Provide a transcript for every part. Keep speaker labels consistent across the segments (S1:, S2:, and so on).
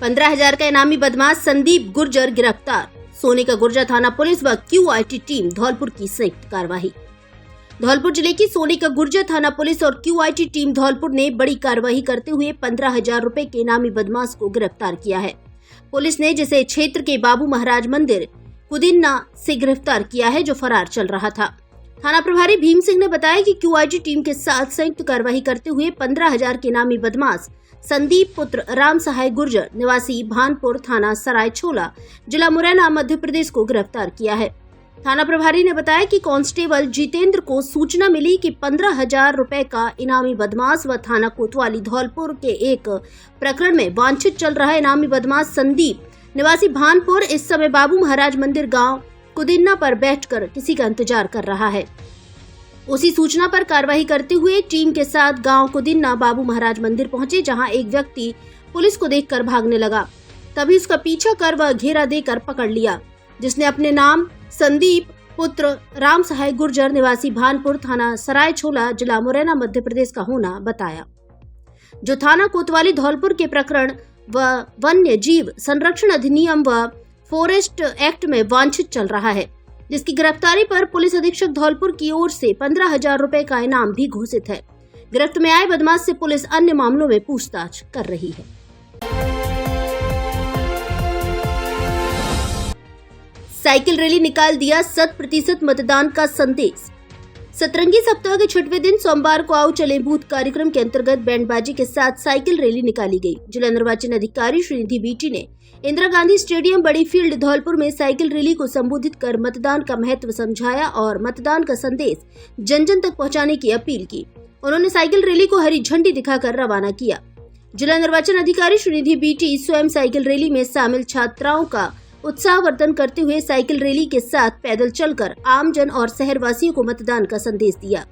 S1: 15,000 का इनामी बदमाश संदीप गुर्जर गिरफ्तार। सोने का गुर्जर थाना पुलिस व QIT टीम धौलपुर की संयुक्त कार्रवाई। धौलपुर जिले की सोने का गुर्जर थाना पुलिस और QIT टीम धौलपुर ने बड़ी कार्रवाई करते हुए 15,000 रुपए के इनामी बदमाश को गिरफ्तार किया है। पुलिस ने जिसे क्षेत्र के बाबू महाराज मंदिर कुदिन्ना से गिरफ्तार किया है, जो फरार चल रहा था। थाना प्रभारी भीम सिंह ने बताया कि QIT टीम के साथ संयुक्त कार्रवाई करते हुए 15,000 के इनामी बदमाश संदीप पुत्र राम सहाय गुर्जर निवासी भानपुर थाना सराय छोला जिला मुरैना मध्य प्रदेश को गिरफ्तार किया है। थाना प्रभारी ने बताया कि कांस्टेबल जितेंद्र को सूचना मिली कि 15,000 रुपए का इनामी बदमाश व थाना कोतवाली धौलपुर के एक प्रकरण में वांछित चल रहा इनामी बदमाश संदीप निवासी भानपुर इस समय बाबू महाराज मंदिर गांव कुदिन्ना पर बैठकर किसी का इंतजार कर रहा है। उसी सूचना पर कार्रवाई करते हुए टीम के साथ गांव कुदिन्ना बाबू महाराज मंदिर पहुंचे, जहां एक व्यक्ति पुलिस को देखकर भागने लगा। तभी उसका पीछा कर वह घेरा देकर पकड़ लिया, जिसने अपने नाम संदीप पुत्र राम सहाय गुर्जर निवासी भानपुर थाना सराय छोला जिला मुरैना मध्य प्रदेश का होना बताया, जो थाना कोतवाली धौलपुर के प्रकरण व वन्य जीव संरक्षण अधिनियम व फॉरेस्ट एक्ट में वांछित चल रहा है, जिसकी गिरफ्तारी पर पुलिस अधीक्षक धौलपुर की ओर से 15,000 रुपए का इनाम भी घोषित है। गिरफ्त में आए बदमाश से पुलिस अन्य मामलों में पूछताछ कर रही है। साइकिल रैली निकाल दिया 100% मतदान का संदेश। सतरंगी सप्ताह के 6वें दिन सोमवार को आओ चले बूथ कार्यक्रम के अंतर्गत बैंडबाजी के साथ साइकिल रैली निकाली गई। जिला निर्वाचन अधिकारी श्रीनिधि बीटी ने इंदिरा गांधी स्टेडियम बड़ी फील्ड धौलपुर में साइकिल रैली को संबोधित कर मतदान का महत्व समझाया और मतदान का संदेश जन जन तक पहुंचाने की अपील की। उन्होंने साइकिल रैली को हरी झंडी दिखाकर रवाना किया। जिला निर्वाचन अधिकारी श्रीनिधि बीटी स्वयं साइकिल रैली में शामिल छात्राओं का उत्साहवर्धन करते हुए साइकिल रैली के साथ पैदल चलकर आमजन और शहरवासियों को मतदान का संदेश दिया।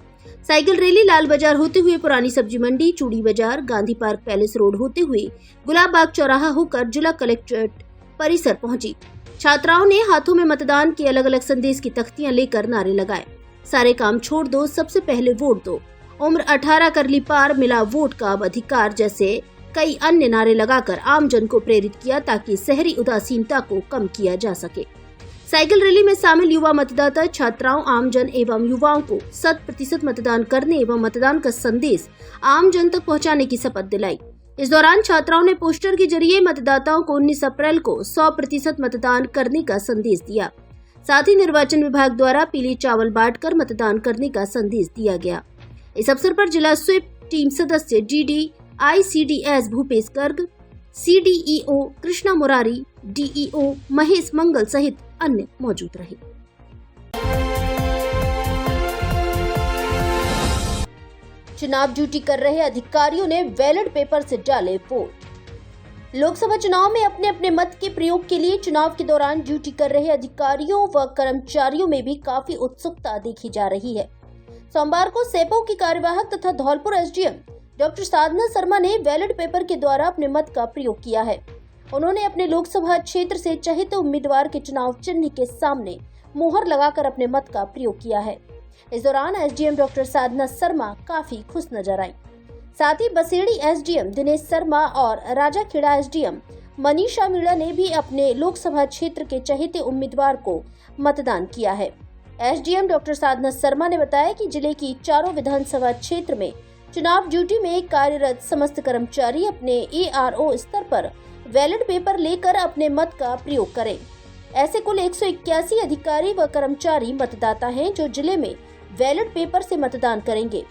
S1: साइकिल रैली लाल बाजार होते हुए पुरानी सब्जी मंडी, चूड़ी बाजार, गांधी पार्क पैलेस रोड होते हुए गुलाब बाग चौराहा होकर जिला कलेक्ट्रेट परिसर पहुंची। छात्राओं ने हाथों में मतदान के अलग अलग संदेश की तख्तियां लेकर नारे लगाए। सारे काम छोड़ दो, सबसे पहले वोट दो, उम्र 18 कर ली पार, मिला वोट का अब अधिकार जैसे कई अन्य नारे लगाकर आमजन को प्रेरित किया, ताकि शहरी उदासीनता को कम किया जा सके। साइकिल रैली में शामिल युवा मतदाता छात्राओं, आमजन एवं युवाओं को 100% मतदान करने एवं मतदान का संदेश आमजन तक पहुंचाने की शपथ दिलाई। इस दौरान छात्राओं ने पोस्टर के जरिए मतदाताओं को 19 अप्रैल को 100% मतदान करने का संदेश दिया। साथ ही निर्वाचन विभाग द्वारा पीले चावल बांटकर मतदान करने का संदेश दिया गया। इस अवसर पर जिला स्वीप टीम सदस्य DD ICDS Bhupesh Garg, CDEO Krishna Murari, DEO Mahesh Mangal सहित अन्य मौजूद रहे। चुनाव ड्यूटी कर रहे अधिकारियों ने बैलेट पेपर से डाले वोट। लोकसभा चुनाव में अपने अपने मत के प्रयोग के लिए चुनाव के दौरान ड्यूटी कर रहे अधिकारियों व कर्मचारियों में भी काफी उत्सुकता देखी जा रही है। सोमवार को सेपो की कार्यवाहक तथा धौलपुर SDM डॉक्टर साधना शर्मा ने बैलेट पेपर के द्वारा अपने मत का प्रयोग किया है। उन्होंने अपने लोकसभा क्षेत्र से चहित उम्मीदवार के चुनाव चिन्ह के सामने मुहर लगाकर अपने मत का प्रयोग किया है। इस दौरान SDM डॉक्टर साधना शर्मा काफी खुश नजर आई। साथ ही बसेड़ी SDM दिनेश शर्मा और राजाखेड़ा SDM मनीषा मीणा ने भी अपने लोकसभा क्षेत्र के चहेते उम्मीदवार को मतदान किया है। SDM डॉक्टर साधना शर्मा ने बताया कि जिले की चारों विधानसभा क्षेत्र में चुनाव ड्यूटी में कार्यरत समस्त कर्मचारी अपने ARO स्तर पर बैलेट पेपर लेकर अपने मत का प्रयोग करें। ऐसे कुल 181 अधिकारी व कर्मचारी मतदाता हैं जो जिले में बैलेट पेपर से मतदान करेंगे।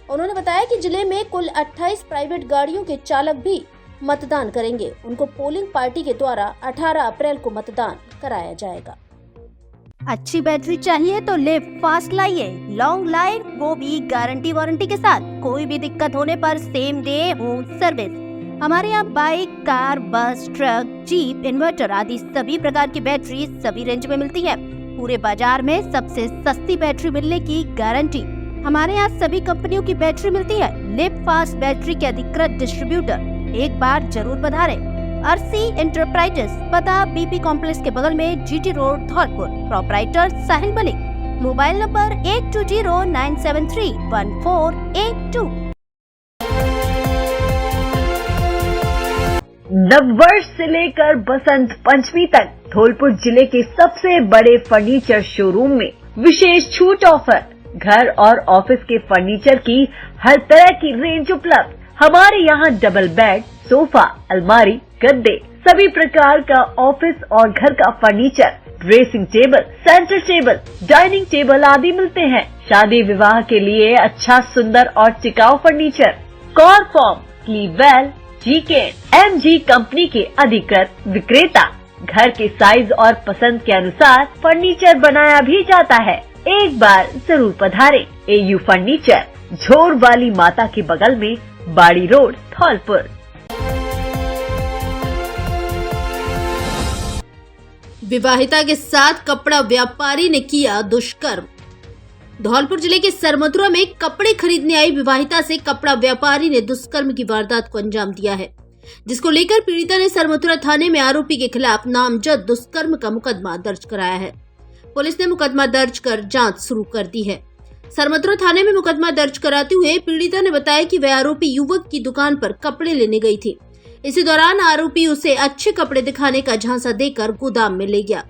S1: उन्होंने बताया कि जिले में कुल 28 प्राइवेट गाड़ियों के चालक भी मतदान करेंगे। उनको पोलिंग पार्टी के द्वारा 18 अप्रैल को मतदान कराया जाएगा।
S2: अच्छी बैटरी चाहिए तो लिव फास्ट लाइए, लॉन्ग लाइफ, वो भी गारंटी वारंटी के साथ। कोई भी दिक्कत होने पर सेम डे होम सर्विस। हमारे यहाँ बाइक, कार, बस, ट्रक, जीप, इन्वर्टर आदि सभी प्रकार की बैटरी सभी रेंज में मिलती है। पूरे बाजार में सबसे सस्ती बैटरी मिलने की गारंटी। हमारे यहाँ सभी कंपनियों की बैटरी मिलती है। लिव फास्ट बैटरी के अधिकृत डिस्ट्रीब्यूटर एक बार जरूर पधारें। RC एंटरप्राइजेस, पता BP कॉम्प्लेक्स के बगल में GT road Dholpur. Proprietor Sahil Malik. Mobile number 8209731482।
S3: नववर्ष से लेकर बसंत पंचमी तक धौलपुर जिले के सबसे बड़े फर्नीचर शोरूम में विशेष छूट ऑफर। घर और ऑफिस के फर्नीचर की हर तरह की रेंज उपलब्ध। हमारे यहाँ डबल बेड, सोफा, अलमारी, गद्दे, सभी प्रकार का ऑफिस और घर का furniture, dressing table, centre table, dining table आदि मिलते हैं। शादी विवाह के लिए अच्छा, सुंदर और टिकाऊ फर्नीचर। कॉरफॉर्म, स्लीपवेल, MG कंपनी के अधिकृत विक्रेता। घर के साइज और पसंद के अनुसार फर्नीचर बनाया भी जाता है। एक बार जरूर पधारें। AU फर्नीचर, झोर वाली माता के बगल में, बाड़ी रोड, धौलपुर।
S1: विवाहिता के साथ कपड़ा व्यापारी ने किया दुष्कर्म। धौलपुर जिले के सरमथुरा में कपड़े खरीदने आई विवाहिता से कपड़ा व्यापारी ने दुष्कर्म की वारदात को अंजाम दिया है, जिसको लेकर पीड़िता ने सरमथुरा थाने में आरोपी के खिलाफ नामजद दुष्कर्म का मुकदमा दर्ज कराया है। पुलिस ने मुकदमा दर्ज कर जांच शुरू कर दी है। सरमथुरा थाने में मुकदमा दर्ज कराते हुए पीड़िता ने बताया कि वह आरोपी युवक की दुकान पर कपड़े लेने गई थी। इसी दौरान आरोपी उसे अच्छे कपड़े दिखाने का झांसा देकर गोदाम में ले गया,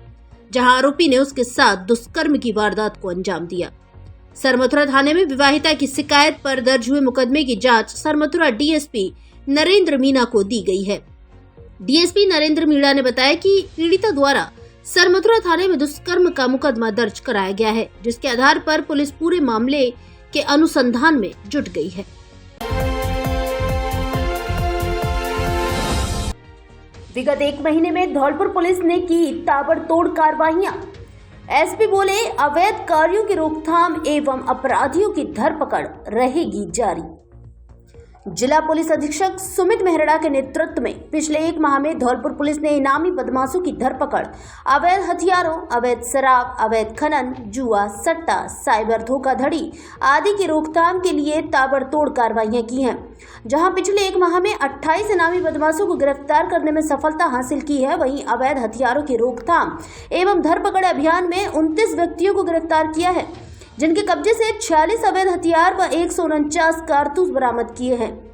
S1: जहां आरोपी ने उसके साथ दुष्कर्म की वारदात को अंजाम दिया। सरमथुरा थाने में विवाहिता की शिकायत पर दर्ज हुए मुकदमे की जांच सरमथुरा DSP नरेंद्र मीणा को दी गई है। DSP नरेंद्र मीणा ने बताया कि पीड़िता द्वारा सरमथुरा थाने में दुष्कर्म का मुकदमा दर्ज कराया गया है, जिसके आधार पर पुलिस पूरे मामले के अनुसंधान में जुट गई है। विगत एक महीने में धौलपुर पुलिस ने की ताबड़तोड़ कार्रवाइयां। SP बोले, अवैध कार्यों की रोकथाम एवं अपराधियों की धरपकड़ रहेगी जारी। जिला पुलिस अधीक्षक सुमित मेहरड़ा के नेतृत्व में पिछले एक माह में धौलपुर पुलिस ने इनामी बदमाशों की धरपकड़, अवैध हथियारों, अवैध शराब, अवैध खनन, जुआ, सट्टा, साइबर धोखाधड़ी आदि की रोकथाम के लिए ताबड़तोड़ कार्रवाइयां की हैं, जहां पिछले एक माह में 28 इनामी बदमाशों को गिरफ्तार करने में सफलता हासिल की है। वहीं अवैध हथियारों की रोकथाम एवं धरपकड़ अभियान में 29 व्यक्तियों को गिरफ्तार किया है, जिनके कब्जे से 46 अवैध हथियार व 149 कारतूस बरामद किए हैं।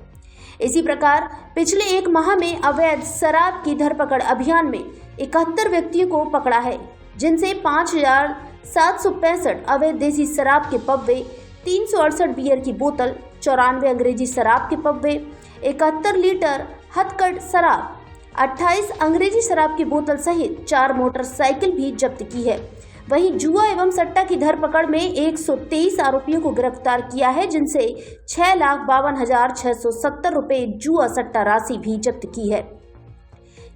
S1: इसी प्रकार पिछले एक माह में अवैध शराब की धरपकड़ अभियान में 71 व्यक्तियों को पकड़ा है, जिनसे 5,765 अवैध देसी शराब के पब्बे, 368 बियर की बोतल, 94 अंग्रेजी शराब के पब्बे, 71 लीटर हथकढ़ शराब, 28 अंग्रेजी शराब की बोतल सहित 4 मोटरसाइकिल भी जब्त की है। वहीं जुआ एवं सट्टा की धरपकड़ में 123 आरोपियों को गिरफ्तार किया है, जिनसे 6,52,670 रुपए जुआ सट्टा राशि भी जब्त की है।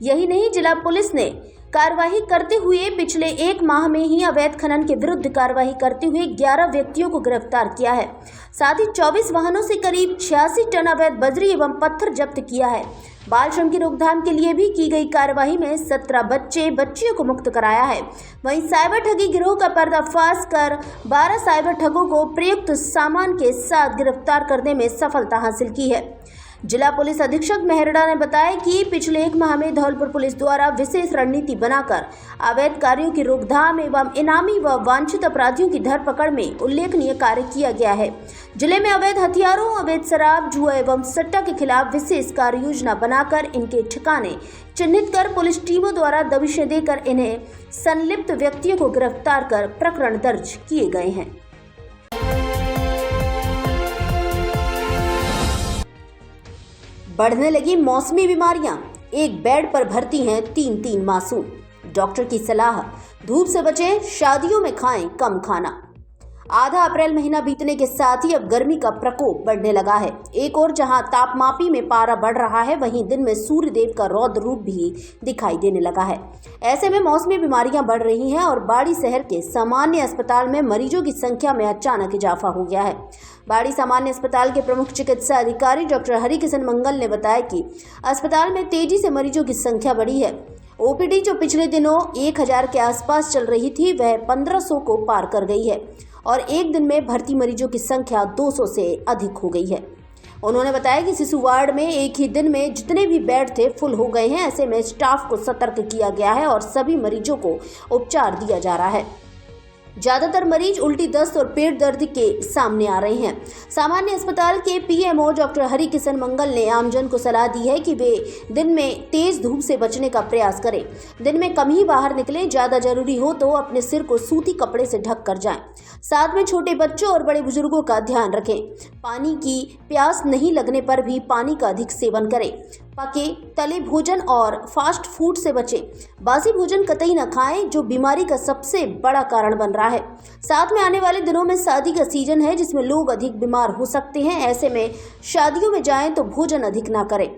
S1: यही नहीं, जिला पुलिस ने कार्यवाही करते हुए पिछले एक माह में ही अवैध खनन के विरुद्ध कार्यवाही करते हुए 11 व्यक्तियों को गिरफ्तार किया है। साथ ही 24 वाहनों से करीब 86 टन अवैध बजरी एवं पत्थर जब्त किया है। बाल श्रम की रोकथाम के लिए भी की गई कार्यवाही में 17 बच्चियों को मुक्त कराया है। वहीं साइबर ठगी गिरोह का पर्दाफाश कर 12 साइबर ठगों को प्रयुक्त सामान के साथ गिरफ्तार करने में सफलता हासिल की है। जिला पुलिस अधीक्षक मेहरड़ा ने बताया कि पिछले एक माह में धौलपुर पुलिस द्वारा विशेष रणनीति बनाकर अवैध कार्यों की रोकथाम एवं इनामी व वांछित अपराधियों की धरपकड़ में उल्लेखनीय कार्य किया गया है। जिले में अवैध हथियारों, अवैध शराब, जुआ एवं सट्टा के खिलाफ विशेष कार्य योजना बनाकर इनके ठिकाने चिन्हित कर पुलिस टीमों द्वारा दबिशें देकर इन्हें संलिप्त व्यक्तियों को गिरफ्तार कर प्रकरण दर्ज किए गए हैं। बढ़ने लगी मौसमी बीमारियां, एक बेड पर भर्ती हैं 3 मासूम। डॉक्टर की सलाह, धूप से बचें, शादियों में खाएं कम खाना। आधा अप्रैल महीना बीतने के साथ ही अब गर्मी का प्रकोप बढ़ने लगा है। एक और जहां तापमापी में पारा बढ़ रहा है, वहीं दिन में सूर्य देव का रौद्र रूप भी दिखाई देने लगा है। ऐसे में मौसमी बीमारियां बढ़ रही हैं और बाड़ी शहर के सामान्य अस्पताल में मरीजों की संख्या में अचानक इजाफा हो गया है। बाड़ी सामान्य अस्पताल के प्रमुख चिकित्सा अधिकारी डॉक्टर हरिकिशन मंगल ने बताया कि अस्पताल में तेजी से मरीजों की संख्या बढ़ी है। ओपीडी जो पिछले दिनों 1000 के आसपास चल रही थी, वह 1500 को पार कर गई है और एक दिन में भर्ती मरीजों की संख्या 200 से अधिक हो गई है। उन्होंने बताया कि शिशु वार्ड में एक ही दिन में जितने भी बेड थे फुल हो गए हैं। ऐसे में स्टाफ को सतर्क किया गया है और सभी मरीजों को उपचार दिया जा रहा है। ज्यादातर मरीज उल्टी, दस्त और पेट दर्द के सामने आ रहे हैं। सामान्य अस्पताल के पीएमओ डॉक्टर हरि किशन मंगल ने आमजन को सलाह दी है कि वे दिन में तेज धूप से बचने का प्रयास करें। दिन में कम ही बाहर निकलें, ज्यादा जरूरी हो तो अपने सिर को सूती कपड़े से ढक कर जाएं। साथ में छोटे बच्चों और बड़े बुजुर्गों का ध्यान रखें। पानी की प्यास नहीं लगने पर भी पानी का अधिक सेवन करें। पके तले भोजन और फास्ट फूड से बचें। बासी भोजन कतई न खाएं, जो बीमारी का सबसे बड़ा कारण बन रहा है। साथ में आने वाले दिनों में शादी का सीजन है, जिसमें लोग अधिक बीमार हो सकते हैं। ऐसे में शादियों में जाएं तो भोजन अधिक ना करें।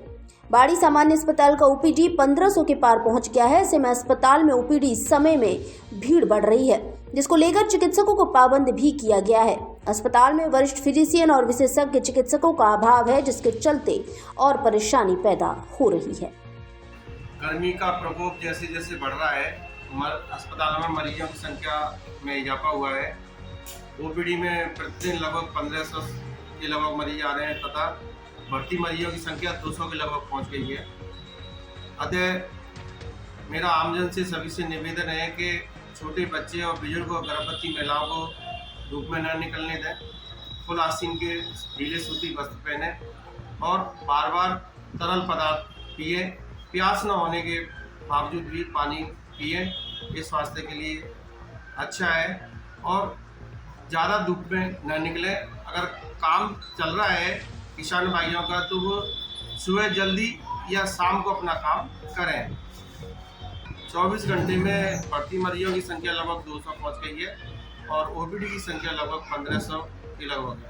S1: बाड़ी सामान्य अस्पताल का ओपीडी 1500 के पार पहुंच गया है। ऐसे में अस्पताल में ओपीडी समय में भीड़ बढ़ रही है, जिसको लेकर चिकित्सकों को पाबंद भी किया गया है। अस्पताल में वरिष्ठ फिजिशियन और विशेषज्ञ चिकित्सकों का अभाव है, जिसके चलते और परेशानी पैदा हो रही है।
S4: गर्मी का प्रकोप जैसे जैसे बढ़ रहा है, अस्पताल में मरीजों की संख्या में इजाफा हुआ है। ओपीडी में प्रतिदिन लगभग 1500 के लगभग मरीज आ रहे हैं तथा भर्ती मरीजों की संख्या 200 के लगभग पहुंच गई है। अतः मेरा आमजन से सभी से निवेदन है कि छोटे बच्चे और बुजुर्ग और गर्भवती महिलाओं को धूप में न निकलने दें। फुल आस्तीन के ढीले सूती वस्त्र पहने और बार बार तरल पदार्थ पिए। प्यास न होने के बावजूद भी पानी पिए, ये स्वास्थ्य के लिए अच्छा है। और ज़्यादा धूप में न निकले। अगर काम चल रहा है किसान भाइयों का, तो वो सुबह जल्दी या शाम को अपना काम करें। 24 घंटे में भर्ती मरीजों की संख्या लगभग 200 पहुंच गई है और ओपीडी की संख्या लगभग 1500 के लगभग है।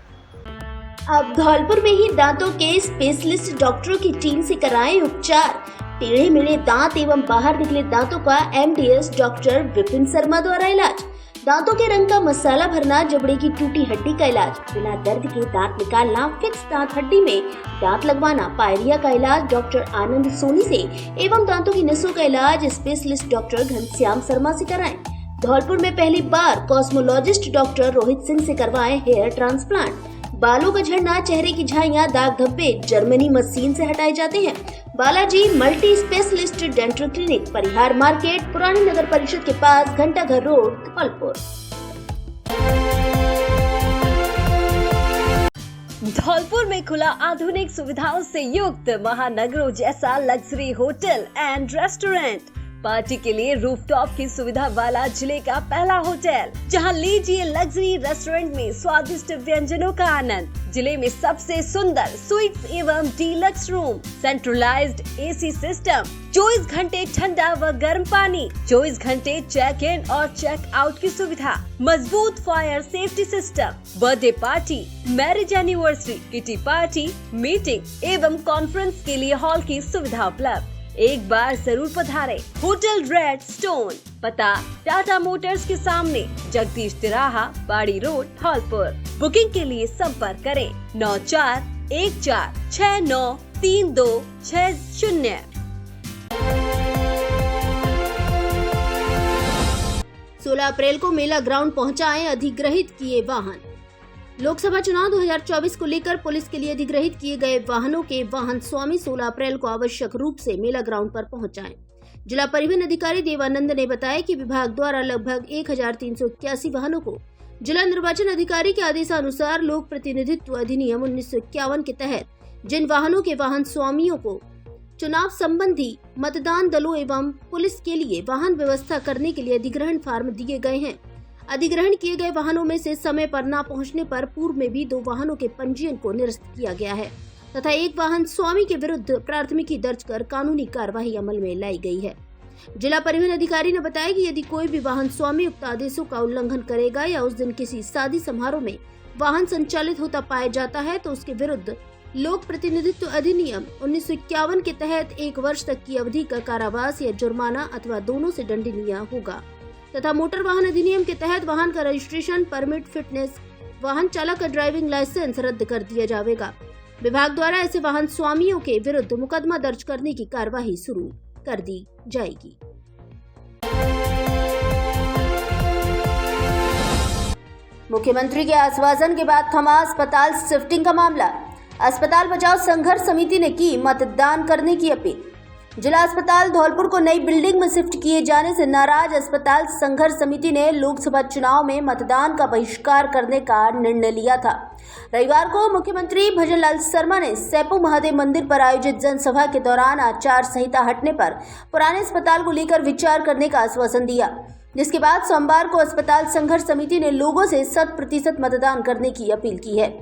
S1: अब धौलपुर में ही दांतों के स्पेशलिस्ट डॉक्टरों की टीम से कराएं उपचार। टेढ़े मेढ़े दांत एवं बाहर निकले दांतों का एमडीएस डॉक्टर विपिन शर्मा द्वारा इलाज। दांतों के रंग का मसाला भरना, जबड़े की टूटी हड्डी का इलाज, बिना दर्द के दांत निकालना, फिक्स दांत हड्डी में दांत लगवाना, पायरिया का इलाज डॉक्टर आनंद सोनी से एवं दांतों की नसों का इलाज स्पेशलिस्ट डॉक्टर घनश्याम शर्मा से कराएं। धौलपुर में पहली बार कॉस्मोलॉजिस्ट डॉक्टर रोहित सिंह से करवाएं हेयर ट्रांसप्लांट। बालों का झड़ना, चेहरे की झाइयां, दाग धब्बे जर्मनी मशीन से हटाए जाते हैं। Balaji multi specialist dental clinic, Parihar market, पुरानी नगर परिषद के पास, घंटाघर रोड, धौलपुर।
S5: धौलपुर में खुला आधुनिक सुविधाओं से युक्त महानगरों जैसा luxury hotel and restaurant. Party के लिए रूफटॉप की सुविधा वाला जिले का पहला होटल, जहां लीजिए लग्जरी रेस्टोरेंट में स्वादिष्ट व्यंजनों का आनंद। जिले में सबसे सुंदर स्वीट्स एवं deluxe room, centralised AC system, 24 घंटे ठंडा व गर्म पानी, 24 घंटे चेक इन और चेक आउट की सुविधा, मजबूत fire safety system, birthday party, marriage anniversary, kitty party, meeting एवं कॉन्फ्रेंस के लिए हॉल की सुविधा उपलब्ध। एक बार जरूर पधारे। होटल रेड स्टोन, पता टाटा मोटर्स के सामने, जगदीश तिराहा, बाड़ी रोड, धौलपुर। बुकिंग के लिए संपर्क करें 9414693260।
S1: 16 अप्रैल को मेला ग्राउंड पहुंचाएं अधिग्रहित किए वाहन। लोकसभा चुनाव 2024 को लेकर पुलिस के लिए अधिग्रहित किए गए वाहनों के वाहन स्वामी 16 अप्रैल को आवश्यक रूप से मेला ग्राउंड पर पहुंचाएं। जिला परिवहन अधिकारी देवानंद ने बताया कि विभाग द्वारा लगभग 1381 वाहनों को जिला निर्वाचन अधिकारी के आदेशानुसार लोक प्रतिनिधित्व अधिनियम 1951 के तहत जिन वाहनों के वाहन स्वामियों को चुनाव संबंधी मतदान दलों एवं पुलिस के लिए वाहन व्यवस्था करने के लिए अधिग्रहण फार्म दिए गए हैं। अधिग्रहण किए गए वाहनों में से समय पर न पहुंचने पर पूर्व में भी 2 वाहनों के पंजीयन को निरस्त किया गया है तथा एक वाहन स्वामी के विरुद्ध प्राथमिकी दर्ज कर कानूनी कार्रवाई अमल में लाई गई है। जिला परिवहन अधिकारी ने बताया कि यदि कोई भी वाहन स्वामी उक्त आदेशों का उल्लंघन करेगा या उस दिन किसी शादी समारोह में वाहन संचालित होता पाया जाता है तो उसके विरुद्ध लोक प्रतिनिधित्व अधिनियम 1951 के तहत 1 वर्ष तक की अवधि का कारावास या जुर्माना अथवा दोनों से दंडनीय होगा तथा मोटर वाहन अधिनियम के तहत वाहन का रजिस्ट्रेशन, परमिट, फिटनेस, वाहन चालक का ड्राइविंग लाइसेंस रद्द कर दिया जाएगा। विभाग द्वारा ऐसे वाहन स्वामियों के विरुद्ध मुकदमा दर्ज करने की कार्यवाही शुरू कर दी जाएगी। मुख्यमंत्री के आश्वासन के बाद थमा अस्पताल शिफ्टिंग का मामला। अस्पताल बचाओ संघर्ष समिति ने की मतदान करने की अपील। जिला अस्पताल धौलपुर को नई बिल्डिंग में शिफ्ट किए जाने से नाराज अस्पताल संघर्ष समिति ने लोकसभा चुनाव में मतदान का बहिष्कार करने का निर्णय लिया था। रविवार को मुख्यमंत्री भजनलाल शर्मा ने सेपू महादेव मंदिर पर आयोजित जनसभा के दौरान आचार संहिता हटने पर पुराने अस्पताल को लेकर विचार करने का आश्वासन दिया, जिसके बाद सोमवार को अस्पताल संघर्ष समिति ने लोगों से 100% मतदान करने की अपील की है।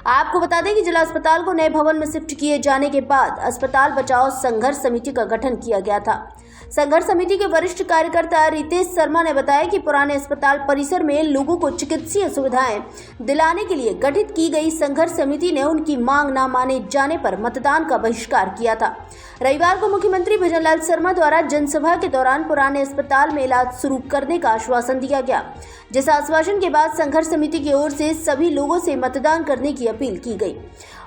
S1: आपको बता दें कि जिला अस्पताल को नए भवन में शिफ्ट किए जाने के बाद अस्पताल बचाओ संघर्ष समिति का गठन किया गया था। संघर्ष समिति के वरिष्ठ कार्यकर्ता रितेश शर्मा ने बताया कि पुराने अस्पताल परिसर में लोगों को चिकित्सीय सुविधाएं दिलाने के लिए गठित की गई संघर्ष समिति ने उनकी मांग न माने जाने पर मतदान का बहिष्कार किया था। रविवार को मुख्यमंत्री भजनलाल शर्मा द्वारा जनसभा के दौरान पुराने अस्पताल में इलाज शुरू करने का आश्वासन दिया गया, जिस आश्वासन के बाद संघर्ष समिति की ओर से सभी लोगों से मतदान करने की अपील की गई।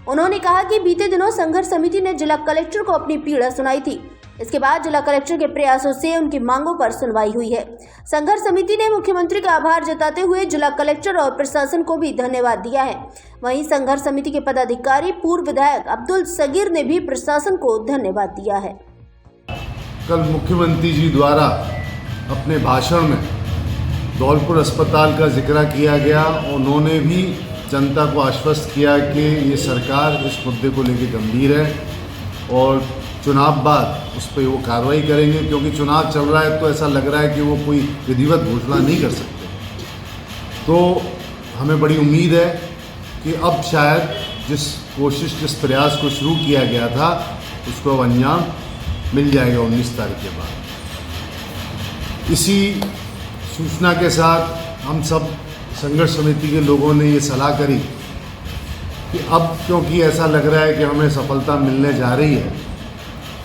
S1: उन्होंने कहा कि बीते दिनों संघर्ष समिति ने जिला कलेक्टर को अपनी पीड़ा सुनाई थी। इसके बाद जिला कलेक्टर के प्रयासों से उनकी मांगों पर सुनवाई हुई है। संघर्ष समिति ने मुख्यमंत्री का आभार जताते हुए जिला कलेक्टर और प्रशासन को भी धन्यवाद दिया है। वहीं संघर्ष समिति के पदाधिकारी पूर्व विधायक अब्दुल सगीर ने भी प्रशासन को धन्यवाद दिया है।
S6: कल मुख्यमंत्री जी द्वारा अपने भाषण में धौलपुर अस्पताल का जिक्र किया गया। उन्होंने भी जनता को आश्वस्त किया कि ये सरकार इस मुद्दे को लेकर गंभीर है और चुनाव बाद उस पर वो कार्रवाई करेंगे, क्योंकि चुनाव चल रहा है तो ऐसा लग रहा है कि वो कोई विधिवत घोषणा नहीं कर सकते। तो हमें बड़ी उम्मीद है कि अब शायद जिस प्रयास को शुरू किया गया था उसको अब अंजाम मिल जाएगा 19 तारीख के बाद। इसी सूचना के साथ हम सब संघर्ष समिति के लोगों ने ये सलाह करी कि अब क्योंकि ऐसा लग रहा है कि हमें सफलता मिलने जा रही है,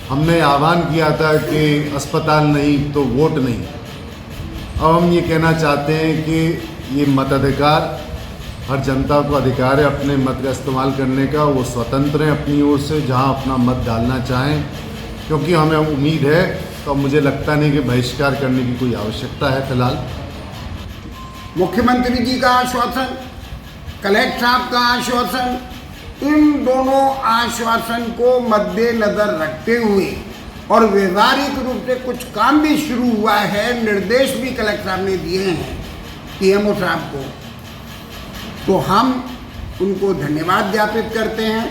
S6: हमने आह्वान किया था कि अस्पताल नहीं तो वोट नहीं। अब हम ये कहना चाहते हैं कि ये मताधिकार हर जनता को अधिकार है अपने मत का इस्तेमाल करने का। वो स्वतंत्र हैं अपनी ओर से जहां अपना मत डालना चाहें, क्योंकि हमें उम्मीद है। तो मुझे लगता नहीं कि बहिष्कार करने की कोई आवश्यकता है। फिलहाल
S7: मुख्यमंत्री जी का आश्वासन, कलेक्टर साहब का आश्वासन, इन दोनों आश्वासन को मद्देनजर रखते हुए और व्यवहारिक रूप से कुछ काम भी शुरू हुआ है, निर्देश भी कलेक्टर साहब ने दिए हैं पीएमओ साहब को, तो हम उनको धन्यवाद ज्ञापित करते हैं,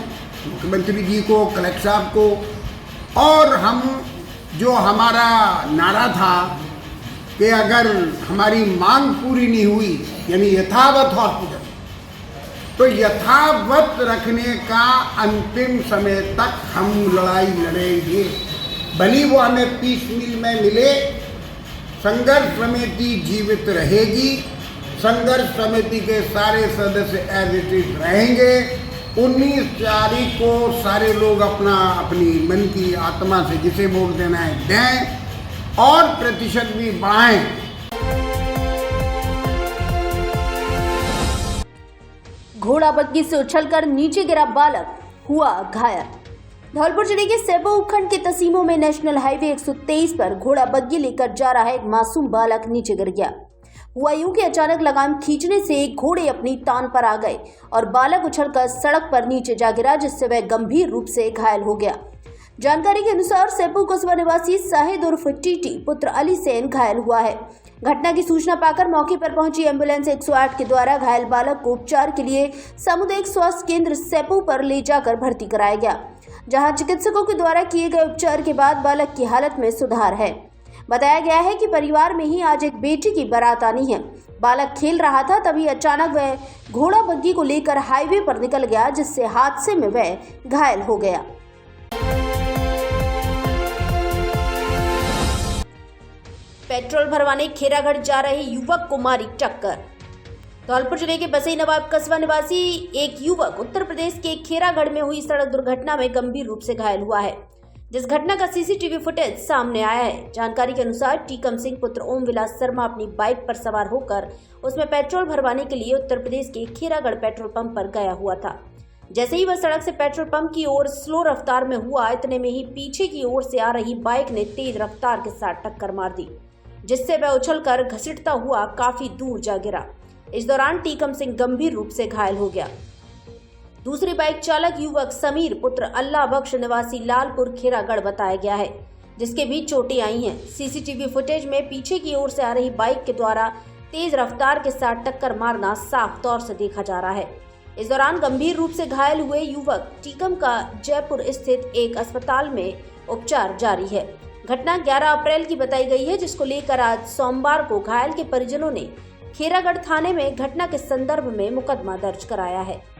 S7: मुख्यमंत्री जी को, कलेक्टर साहब को। और हम जो हमारा नारा था कि अगर हमारी मांग पूरी नहीं हुई, यानी यथावत हॉस्पिटल, तो यथावत रखने का अंतिम समय तक हम लड़ाई लड़ेंगे, भले वो हमें पीस मिल में मिले। संघर्ष समिति जीवित रहेगी, संघर्ष समिति के सारे सदस्य एज इट इज रहेंगे। 19 तारीख को सारे लोग अपनी मन की आत्मा से जिसे वोट देना है दें और प्रतिशत भी बढ़ाएं।
S1: घोड़ा बग्गी से उछलकर नीचे गिरा बालक, हुआ घायल। धौलपुर जिले के सेपू उपखंड के तसीमों में नेशनल हाईवे 123 पर घोड़ा बग्गी लेकर जा रहा एक मासूम बालक नीचे गिर गया। हुआ यूं कि अचानक लगाम खींचने से घोड़े अपनी तान पर आ गए और बालक उछलकर सड़क पर नीचे जा गिरा, जिससे वह गंभीर रूप से घायल हो गया। जानकारी के अनुसार सेपू कस्बा निवासी शाहिद उर्फ टीटी पुत्र अली सेन घायल हुआ है। घटना की सूचना पाकर मौके पर पहुंची एम्बुलेंस 108 के द्वारा घायल बालक को उपचार के लिए सामुदायिक स्वास्थ्य केंद्र सेपू पर ले जाकर भर्ती कराया गया, जहां चिकित्सकों के द्वारा किए गए उपचार के बाद बालक की हालत में सुधार है। बताया गया है कि परिवार में ही आज एक बेटी की बारात आनी है। बालक खेल रहा था, तभी अचानक वह घोड़ा बग्गी को लेकर हाईवे पर निकल गया, जिससे हादसे में वह घायल हो गया। पेट्रोल भरवाने खेरागढ़ जा रहे युवक को मारी टक्कर। धौलपुर जिले के बसई नवाब कस्बा निवासी एक युवक उत्तर प्रदेश के खेरागढ़ में हुई सड़क दुर्घटना में गंभीर रूप से घायल हुआ है, जिस घटना का सीसीटीवी फुटेज सामने आया है। जानकारी के अनुसार टीकम सिंह पुत्र ओम विलास शर्मा अपनी बाइक पर सवार होकर उसमें पेट्रोल भरवाने के लिए उत्तर प्रदेश के खेरागढ़ पेट्रोल पंप पर गया हुआ था। जैसे ही वह सड़क से पेट्रोल पंप की ओर स्लो रफ्तार में हुआ, इतने में ही पीछे की ओर से आ रही बाइक ने तेज रफ्तार के साथ टक्कर मार दी, जिससे वह उछलकर घसीटता हुआ काफी दूर जा गिरा। इस दौरान टीकम सिंह गंभीर रूप से घायल हो गया। दूसरी बाइक चालक युवक समीर पुत्र अल्लाह बख्श निवासी लालपुर खेरागढ़ बताया गया है। जिसके भी चोटें आई हैं। सीसीटीवी फुटेज में पीछे की ओर से आ रही बाइक के द्वारा तेज रफ्तार के साथ टक्कर मारना साफ तौर से देखा जा रहा है। इस दौरान गंभीर रूप से घायल हुए युवक टीकम का जयपुर स्थित एक अस्पताल में उपचार जारी है। घटना 11 अप्रैल की बताई गई है, जिसको लेकर आज सोमवार को घायल के परिजनों ने खेरागढ़ थाने में घटना के संदर्भ में मुकदमा दर्ज कराया है।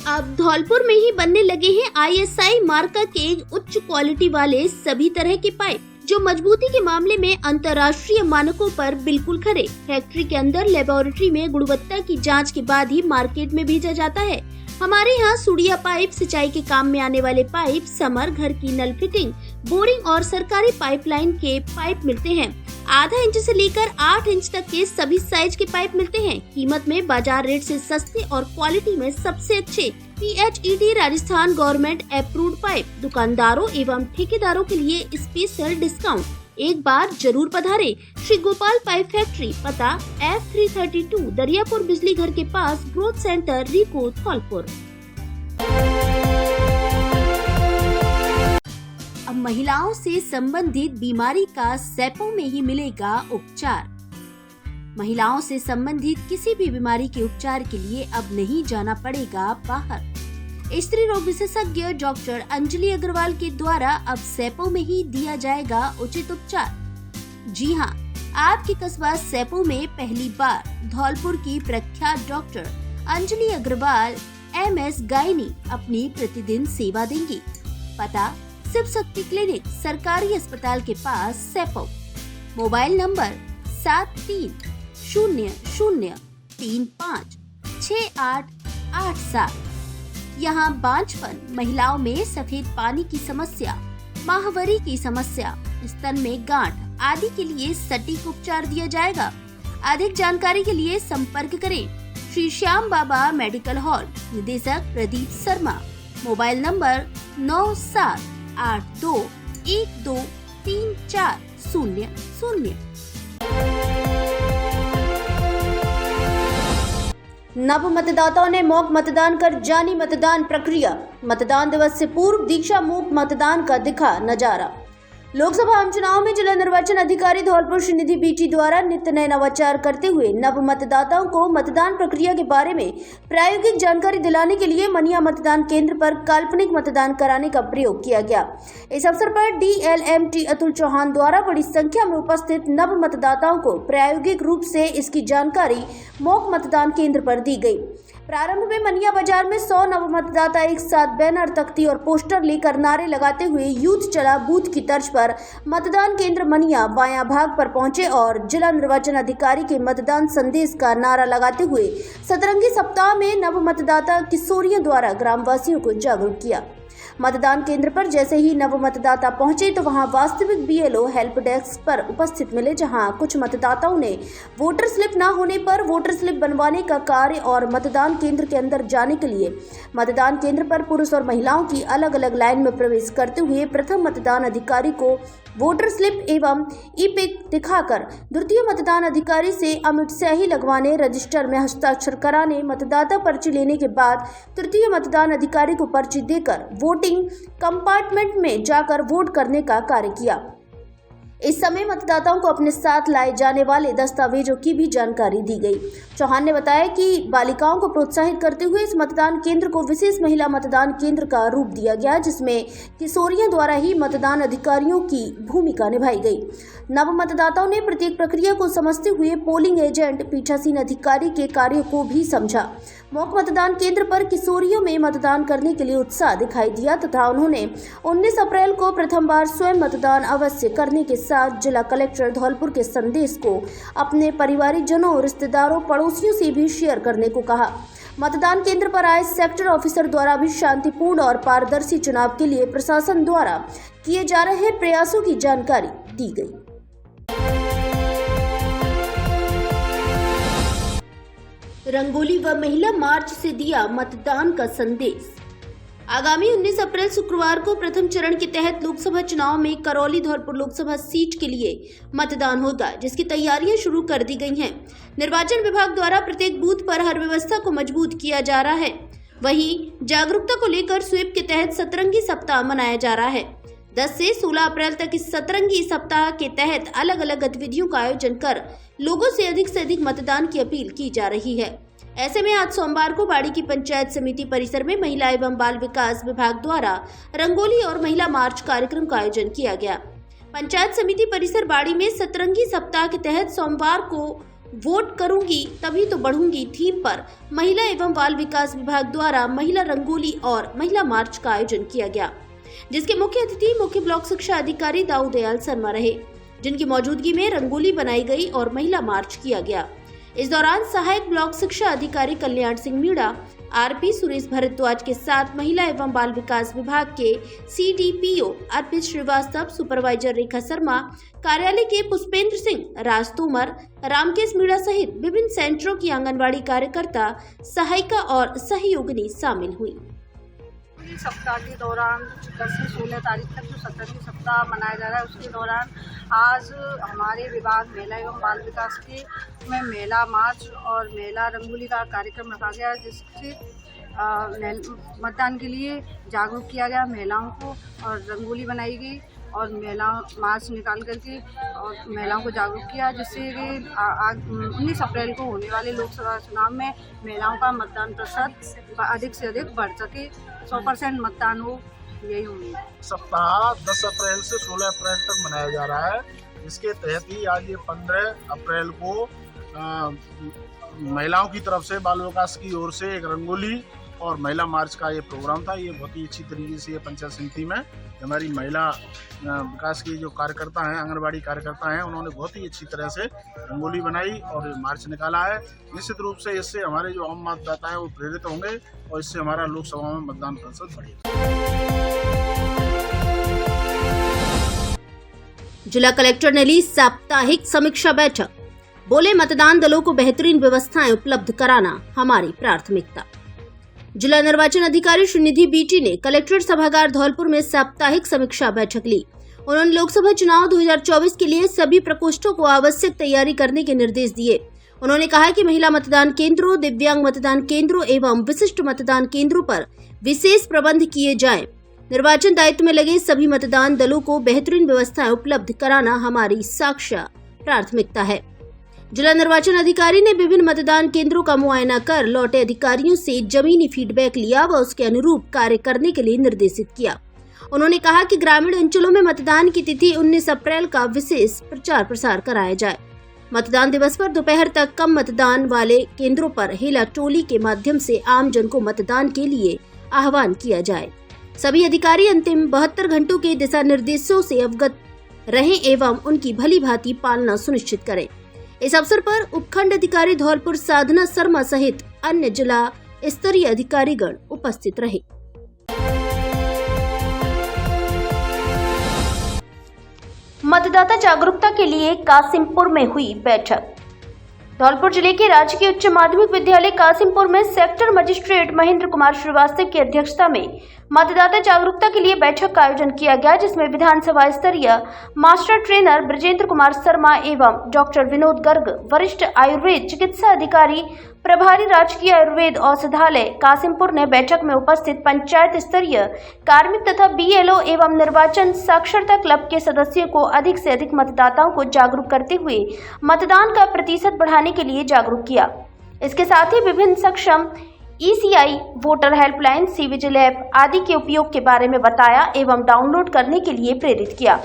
S1: अब धौलपुर में ही बनने लगे हैं ISI मार्का के उच्च क्वालिटी वाले सभी तरह के पाइप, जो मजबूती के मामले में अंतर्राष्ट्रीय मानकों पर बिल्कुल खरे। फैक्ट्री के अंदर लेबोरेटरी में गुणवत्ता की जांच के बाद ही मार्केट में भेजा जाता है। हमारे यहाँ सुड़िया पाइप, सिंचाई के काम में आने वाले पाइप, समर, घर की नल फिटिंग, बोरिंग और सरकारी पाइपलाइन के पाइप मिलते हैं। आधा इंच से लेकर 8 इंच तक के सभी साइज के पाइप मिलते हैं। कीमत में बाजार रेट से सस्ते और क्वालिटी में सबसे अच्छे PHED Rajasthan government approved pipe. दुकानदारों एवं ठेकेदारों के लिए स्पेशल डिस्काउंट। एक बार जरूर पधारे श्री गोपाल पाइप फैक्ट्री, पता F332 दरियापुर बिजली घर के पास, ग्रोथ सेंटर, रिको, धौलपुर। अब महिलाओं से संबंधित बीमारी का सैपों में ही मिलेगा उपचार। महिलाओं से संबंधित किसी भी बीमारी के उपचार के लिए अब नहीं जाना पड़ेगा बाहर। स्त्री रोग विशेषज्ञ डॉक्टर अंजलि अग्रवाल के द्वारा अब सैपों में ही दिया जाएगा उचित उपचार। जी हां, आपके कस्बा सैपों में पहली बार धौलपुर की प्रख्यात doctor Anjali Agrawal MS gynae अपनी प्रतिदिन सेवा देंगी। पता शिव शक्ति क्लिनिक, सरकारी अस्पताल के पास, सैपो। Mobile number 7300356887। यहाँ बांझपन, महिलाओं में सफेद पानी की समस्या, माहवारी की समस्या, स्तन में गांठ आदि के लिए सटीक उपचार दिया जाएगा। अधिक जानकारी के लिए संपर्क करें श्री श्याम बाबा मेडिकल हॉल, निदेशक प्रदीप शर्मा। Mobile number 9782123400। नव मतदाताओं ने मॉक मतदान कर जानी मतदान प्रक्रिया। मतदान दिवस से पूर्व दीक्षा मूक मतदान का दिखा नजारा। लोकसभा आम चुनाव में जिला निर्वाचन अधिकारी धौलपुर श्रीनिधि बीटी द्वारा नित्य नए नवाचार करते हुए नव मतदाताओं को मतदान प्रक्रिया के बारे में प्रायोगिक जानकारी दिलाने के लिए मनिया मतदान केंद्र पर काल्पनिक मतदान कराने का प्रयोग किया गया। इस अवसर पर DLMT अतुल चौहान द्वारा बड़ी संख्या में उपस्थित नव मतदाताओं को प्रायोगिक रूप से इसकी जानकारी मॉक मतदान केंद्र पर दी गई। प्रारंभ में मनिया बाजार में 100 नव मतदाता एक साथ बैनर, तख्ती और पोस्टर लेकर नारे लगाते हुए यूथ चला बूथ की तर्ज पर मतदान केंद्र मनिया बायां भाग पर पहुंचे और जिला निर्वाचन अधिकारी के मतदान संदेश का नारा लगाते हुए सतरंगी सप्ताह में नव मतदाता किशोरियों द्वारा ग्रामवासियों को जागरूक किया। मतदान केंद्र पर जैसे ही नव मतदाता पहुंचे तो वहां वास्तविक BLO हेल्प डेस्क पर उपस्थित मिले, जहां कुछ मतदाताओं ने वोटर स्लिप न होने पर वोटर स्लिप बनवाने का कार्य और मतदान केंद्र के अंदर जाने के लिए मतदान केंद्र पर पुरुष और महिलाओं की अलग अलग लाइन में प्रवेश करते हुए प्रथम मतदान अधिकारी को वोटर स्लिप एवं ई-पिक दिखाकर द्वितीय मतदान अधिकारी से अमिट स्याही लगवाने, रजिस्टर में हस्ताक्षर कराने, मतदाता पर्ची लेने के बाद तृतीय मतदान अधिकारी को पर्ची देकर वोटिंग कंपार्टमेंट में जाकर वोट करने का कार्य किया। इस समय मतदाताओं को अपने साथ लाए जाने वाले दस्तावेजों की भी जानकारी दी गई। चौहान ने बताया कि बालिकाओं को प्रोत्साहित करते हुए इस मतदान केंद्र को विशेष महिला मतदान केंद्र का रूप दिया गया, जिसमें किशोरियों द्वारा ही मतदान अधिकारियों की भूमिका निभाई गई। नव मतदाताओं ने प्रत्येक प्रक्रिया को समझते हुए पोलिंग एजेंट, पीठासीन अधिकारी के कार्यों को भी समझा। मॉक मतदान केंद्र पर किशोरियों में मतदान करने के लिए उत्साह दिखाई दिया तथा उन्होंने 19 अप्रैल को प्रथम बार स्वयं मतदान अवश्य करने के साथ जिला कलेक्टर धौलपुर के संदेश को अपने परिवारजनों, रिश्तेदारों, पड़ोसियों से भी शेयर करने को कहा। मतदान केंद्र पर आए सेक्टर ऑफिसर द्वारा भी शांतिपूर्ण और पारदर्शी चुनाव के लिए प्रशासन द्वारा किए जा रहे प्रयासों की जानकारी दी गई। रंगोली व महिला मार्च से दिया मतदान का संदेश। आगामी 19 अप्रैल शुक्रवार को प्रथम चरण के तहत लोकसभा चुनाव में करौली धौलपुर लोकसभा सीट के लिए मतदान होगा, जिसकी तैयारियां शुरू कर दी गई हैं। निर्वाचन विभाग द्वारा प्रत्येक बूथ पर हर व्यवस्था को मजबूत किया जा रहा है। वहीं जागरूकता को लेकर स्वीप के तहत सतरंगी सप्ताह मनाया जा रहा है। 10 से 16 अप्रैल तक इस सतरंगी सप्ताह के तहत अलग अलग गतिविधियों का आयोजन कर लोगों से अधिक मतदान की अपील की जा रही है। ऐसे में आज सोमवार को बाड़ी की पंचायत समिति परिसर में महिला एवं बाल विकास विभाग द्वारा रंगोली और महिला मार्च कार्यक्रम का आयोजन किया गया। पंचायत समिति परिसर बाड़ी में सतरंगी सप्ताह के तहत सोमवार को वोट करूंगी तभी तो बढ़ूंगी थीम पर महिला एवं बाल विकास विभाग द्वारा महिला रंगोली और महिला मार्च का आयोजन किया गया, जिसके मुख्य अतिथि मुख्य ब्लॉक शिक्षा अधिकारी दाऊ दयाल शर्मा रहे, जिनकी मौजूदगी में रंगोली बनाई गई और महिला मार्च किया गया। इस दौरान सहायक ब्लॉक शिक्षा अधिकारी कल्याण सिंह मीणा, आरपी सुरेश भारद्वाज के साथ महिला एवं बाल विकास विभाग के CDPO अर्पित श्रीवास्तव, सुपरवाइजर रेखा शर्मा, कार्यालय के पुष्पेंद्र सिंह, राज तोमर, रामकेश मीणा सहित विभिन्न सेंटरों की आंगनबाड़ी कार्यकर्ता, सहायिका और सहयोगिनी शामिल हुई।
S8: सप्ताह के दौरान 10 से 16 तारीख तक जो सतरंगी सप्ताह मनाया जा रहा है, उसके दौरान आज हमारे विभाग महिला एवं बाल विकास के में महिला मार्च और महिला रंगोली का कार्यक्रम रखा गया, जिससे मतदान के लिए जागरूक किया गया महिलाओं को, और रंगोली बनाई गई और महिला मार्च निकाल करके और महिलाओं को जागरूक किया, जिससे 19 अप्रैल को होने वाले लोकसभा चुनाव में महिलाओं का मतदान प्रतिशत अधिक से अधिक बढ़ सके, 100% मतदान हो, यही उम्मीद है।
S9: सप्ताह 10 अप्रैल से 16 अप्रैल तक मनाया जा रहा है। इसके तहत ही आज ये 15 अप्रैल को महिलाओं की तरफ से बाल विकास की ओर से एक रंगोली और महिला मार्च का ये प्रोग्राम था। ये बहुत ही अच्छी तरीके से ये पंचायत समिति में हमारी महिला विकास की जो कार्यकर्ता हैं, आंगनबाड़ी कार्यकर्ता हैं, उन्होंने बहुत ही अच्छी तरह से रंगोली बनाई और मार्च निकाला है। निश्चित रूप से इससे हमारे जो आम मतदाता हैं वो प्रेरित होंगे और इससे हमारा लोकसभा में मतदान प्रतिशत बढ़ेगा।
S1: जिला कलेक्टर ने ली साप्ताहिक समीक्षा बैठक, बोले मतदान दलों को बेहतरीन व्यवस्थाएं उपलब्ध कराना हमारी प्राथमिकता। जिला निर्वाचन अधिकारी श्रीनिधि बीटी ने कलेक्ट्रेट सभागार धौलपुर में साप्ताहिक समीक्षा बैठक ली। उन्होंने लोकसभा चुनाव 2024 के लिए सभी प्रकोष्ठों को आवश्यक तैयारी करने के निर्देश दिए। उन्होंने कहा कि महिला मतदान केंद्रों, दिव्यांग मतदान केंद्रों एवं विशिष्ट मतदान केंद्रों पर विशेष प्रबंध किए जाएं। निर्वाचन दायित्व में लगे सभी मतदान दलों को बेहतरीन व्यवस्थाएं उपलब्ध कराना हमारी साक्षात प्राथमिकता है। जिला निर्वाचन अधिकारी ने विभिन्न मतदान केंद्रों का मुआयना कर लौटे अधिकारियों से जमीनी फीडबैक लिया व उसके अनुरूप कार्य करने के लिए निर्देशित किया। उन्होंने कहा कि ग्रामीण अंचलों में मतदान की तिथि 19 अप्रैल का विशेष प्रचार प्रसार कराया जाए। मतदान दिवस पर दोपहर तक कम मतदान वाले केंद्रों पर हेला टोली के माध्यम से आमजन को मतदान के लिए आह्वान किया जाए। सभी अधिकारी अंतिम 72 घंटों के दिशा निर्देशों से अवगत रहें एवं उनकी भली भांति पालना सुनिश्चित करें। इस अवसर पर उपखंड अधिकारी धौलपुर साधना शर्मा सहित अन्य जिला स्तरीय अधिकारीगण उपस्थित रहे। मतदाता जागरूकता के लिए कासिमपुर में हुई बैठक। धौलपुर जिले के राजकीय उच्च माध्यमिक विद्यालय कासिमपुर में सेक्टर मजिस्ट्रेट महेंद्र कुमार श्रीवास्तव की अध्यक्षता में मतदाता जागरूकता के लिए बैठक का आयोजन किया गया, जिसमें विधानसभा स्तरीय मास्टर ट्रेनर ब्रजेंद्र कुमार शर्मा एवं डॉक्टर विनोद गर्ग, वरिष्ठ आयुर्वेद चिकित्सा अधिकारी प्रभारी राजकीय आयुर्वेद औषधालय कासिमपुर ने बैठक में उपस्थित पंचायत स्तरीय कार्मिक तथा BLO एवं निर्वाचन साक्षरता क्लब के सदस्यों को अधिक से अधिक मतदाताओं को जागरूक करते हुए मतदान का प्रतिशत बढ़ाने के लिए जागरूक किया। इसके साथ ही विभिन्न सक्षम ECI, वोटर हेल्पलाइन, C-विजिल ऐप आदि के उपयोग के बारे में बताया एवं डाउनलोड करने के लिए प्रेरित किया।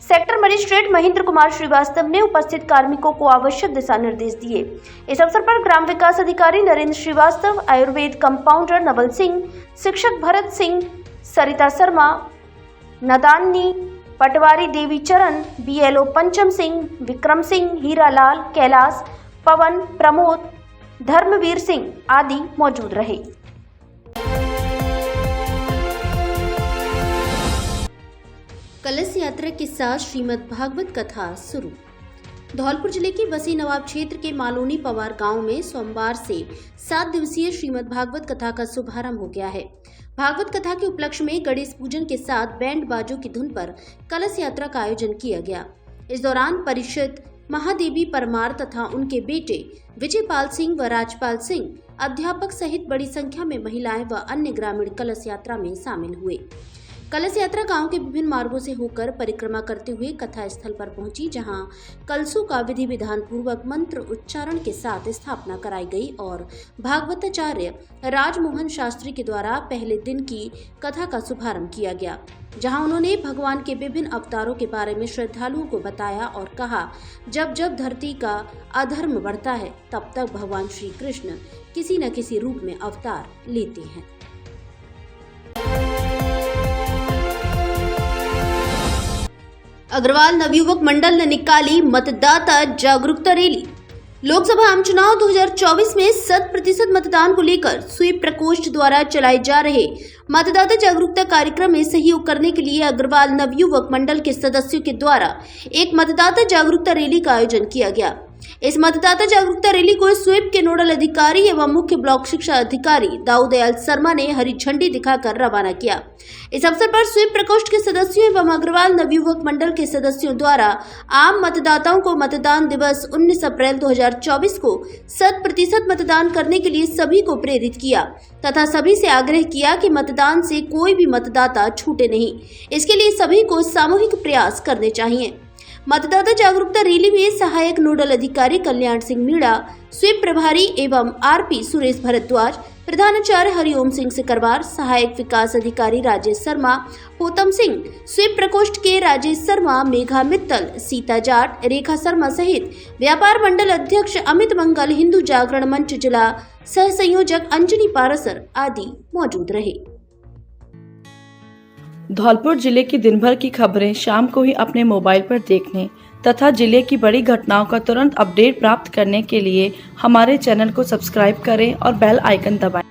S1: सेक्टर मजिस्ट्रेट महेंद्र कुमार श्रीवास्तव ने उपस्थित कार्मिकों को आवश्यक दिशा निर्देश दिए। इस अवसर पर ग्राम विकास अधिकारी नरेंद्र श्रीवास्तव, आयुर्वेद कंपाउंडर नवल सिंह, शिक्षक भरत सिंह, सरिता शर्मा, नदानी पटवारी देवी चरण, BLO पंचम सिंह, विक्रम सिंह, हीरालाल, कैलाश, पवन, प्रमोद, धर्मवीर सिंह आदि मौजूद रहे। कलश यात्रा के साथ श्रीमद् भागवत कथा शुरू। धौलपुर जिले के बसी नवाब क्षेत्र के मालोनी पवार गांव में सोमवार से 7 दिवसीय श्रीमद् भागवत कथा का शुभारंभ हो गया है। भागवत कथा के उपलक्ष्य में गणेश पूजन के साथ बैंड बाजों की धुन पर कलश यात्रा का आयोजन किया गया। इस दौरान परिषद महादेवी परमार तथा उनके बेटे विजयपाल सिंह व राजपाल सिंह, अध्यापक सहित बड़ी संख्या में महिलाएं व अन्य ग्रामीण कलश यात्रा में शामिल हुए। कलश यात्रा गांव के विभिन्न मार्गों से होकर परिक्रमा करते हुए कथा स्थल पर पहुंची, जहां कलशों का विधि विधान पूर्वक मंत्र उच्चारण के साथ स्थापना कराई गई और भागवताचार्य राजमोहन शास्त्री के द्वारा पहले दिन की कथा का शुभारंभ किया गया, जहां उन्होंने भगवान के विभिन्न अवतारों के बारे में श्रद्धालुओं को बताया और कहा, जब जब धरती का अधर्म बढ़ता है तब तक भगवान श्री कृष्ण किसी न किसी रूप में अवतार लेते हैं। अग्रवाल नवयुवक मंडल ने निकाली मतदाता जागरूकता रैली। लोकसभा आम चुनाव 2024 में 100% मतदान को लेकर स्वीप प्रकोष्ठ द्वारा चलाए जा रहे मतदाता जागरूकता कार्यक्रम में सहयोग करने के लिए अग्रवाल नवयुवक मंडल के सदस्यों के द्वारा एक मतदाता जागरूकता रैली का आयोजन किया गया। इस मतदाता जागरूकता रैली को स्वीप के नोडल अधिकारी एवं मुख्य ब्लॉक शिक्षा अधिकारी दाऊदयाल शर्मा ने हरी झंडी दिखाकर रवाना किया। इस अवसर पर स्वीप प्रकोष्ठ के सदस्यों एवं अग्रवाल नवयुवक मंडल के सदस्यों द्वारा आम मतदाताओं को मतदान दिवस 19 अप्रैल 2024 को 100% मतदान करने के लिए सभी को प्रेरित किया तथा सभी से आग्रह किया कि मतदान से कोई भी मतदाता छूटे नहीं। इसके लिए सभी को सामूहिक प्रयास करने चाहिए। मतदाता जागरूकता रैली में सहायक नोडल अधिकारी कल्याण सिंह मीणा, स्वीप प्रभारी एवं आरपी सुरेश भारद्वाज, प्रधानाचार्य हरिओम सिंह सिकरवार, सहायक विकास अधिकारी राजेश शर्मा, होतम सिंह, स्वीप प्रकोष्ठ के राजेश शर्मा, मेघा मित्तल, सीता जाट, रेखा शर्मा सहित व्यापार मंडल अध्यक्ष अमित मंगल, हिंदू जागरण मंच जिला सह संयोजक अंजनी पारसर आदि मौजूद रहे।
S10: धौलपुर जिले की दिन भर की खबरें शाम को ही अपने मोबाइल पर देखने तथा जिले की बड़ी घटनाओं का तुरंत अपडेट प्राप्त करने के लिए हमारे चैनल को सब्सक्राइब करें और बेल आइकन दबाएं।